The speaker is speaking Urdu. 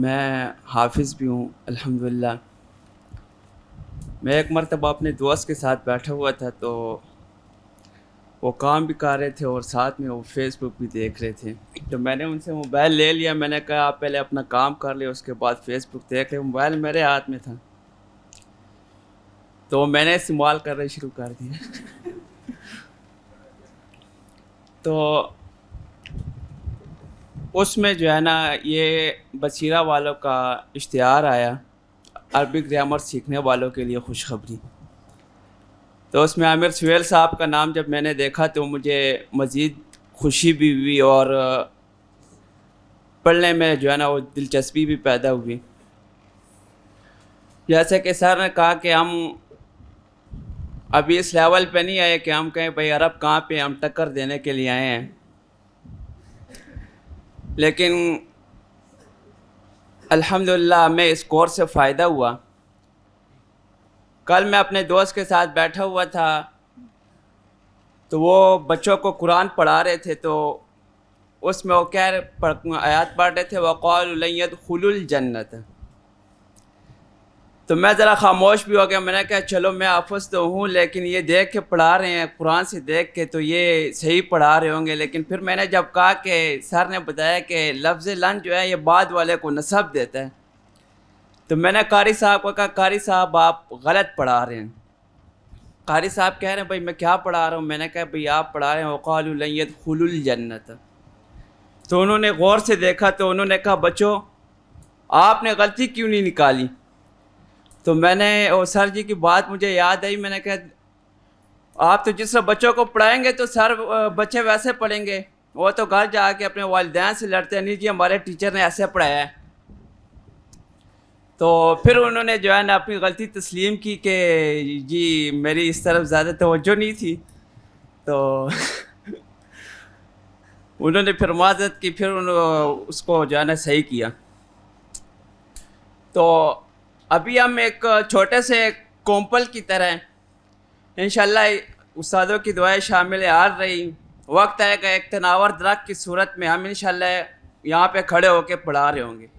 میں حافظ بھی ہوں الحمدللہ۔ میں ایک مرتبہ اپنے دوست کے ساتھ بیٹھا ہوا تھا، تو وہ کام بھی کر رہے تھے اور ساتھ میں وہ فیس بک بھی دیکھ رہے تھے۔ تو میں نے ان سے موبائل لے لیا، میں نے کہا آپ پہلے اپنا کام کر لیں، اس کے بعد فیس بک دیکھ لیں۔ موبائل میرے ہاتھ میں تھا تو میں نے استعمال کرنا شروع کر دیا۔ تو اس میں جو ہے نا یہ بصیرہ والوں کا اشتہار آیا، عربک گرامر سیکھنے والوں کے لیے خوشخبری۔ تو اس میں عامر سہیل صاحب کا نام جب میں نے دیکھا تو مجھے مزید خوشی بھی ہوئی اور پڑھنے میں جو ہے نا وہ دلچسپی بھی پیدا ہوئی۔ جیسے کہ سر نے کہا کہ ہم ابھی اس لیول پہ نہیں آئے کہ ہم کہیں بھائی عرب کہاں پہ، ہم ٹکر دینے کے لیے آئے ہیں، لیکن الحمدللہ ہمیں اس کورس سے فائدہ ہوا۔ کل میں اپنے دوست کے ساتھ بیٹھا ہوا تھا تو وہ بچوں کو قرآن پڑھا رہے تھے، تو اس میں وہ آیات پڑھ رہے تھے وَقَالُوا لَن يَدْخُلُوا الْجَنَّةَ۔ تو میں ذرا خاموش بھی ہو گیا، میں نے کہا چلو میں حافظ تو ہوں لیکن یہ دیکھ کے پڑھا رہے ہیں قرآن سے دیکھ کے تو یہ صحیح پڑھا رہے ہوں گے۔ لیکن پھر میں نے جب کہا کہ سر نے بتایا کہ لفظ لن جو ہے یہ بعد والے کو نسب دیتا ہے، تو میں نے قاری صاحب کو کہا قاری صاحب آپ غلط پڑھا رہے ہیں۔ قاری صاحب کہہ رہے ہیں بھائی میں کیا پڑھا رہا ہوں؟ میں نے کہا بھائی آپ پڑھا رہے ہیں وَقَالُوا لَن يَدْخُلُوا الْجَنَّةَ۔ تو انہوں نے غور سے دیکھا تو انہوں نے کہا بچوں آپ نے غلطی کیوں نہیں نکالی؟ تو میں نے سر جی کی بات مجھے یاد آئی، میں نے کہا آپ تو جس طرح بچوں کو پڑھائیں گے تو سر بچے ویسے پڑھیں گے، وہ تو گھر جا کے اپنے والدین سے لڑتے ہیں نہیں جی ہمارے ٹیچر نے ایسے پڑھایا ہے۔ تو پھر انہوں نے جو ہے نا اپنی غلطی تسلیم کی کہ جی میری اس طرف زیادہ توجہ نہیں تھی، تو انہوں نے پھر معذرت کی، پھر اس کو جو ہے نا صحیح کیا۔ تو ابھی ہم ایک چھوٹے سے کومپل کی طرح ہیں، انشاءاللہ استادوں کی دعائیں شامل حال رہی، وقت آئے گا ایک تناور درخت کی صورت میں ہم انشاءاللہ یہاں پہ کھڑے ہو کے پڑھا رہے ہوں گے۔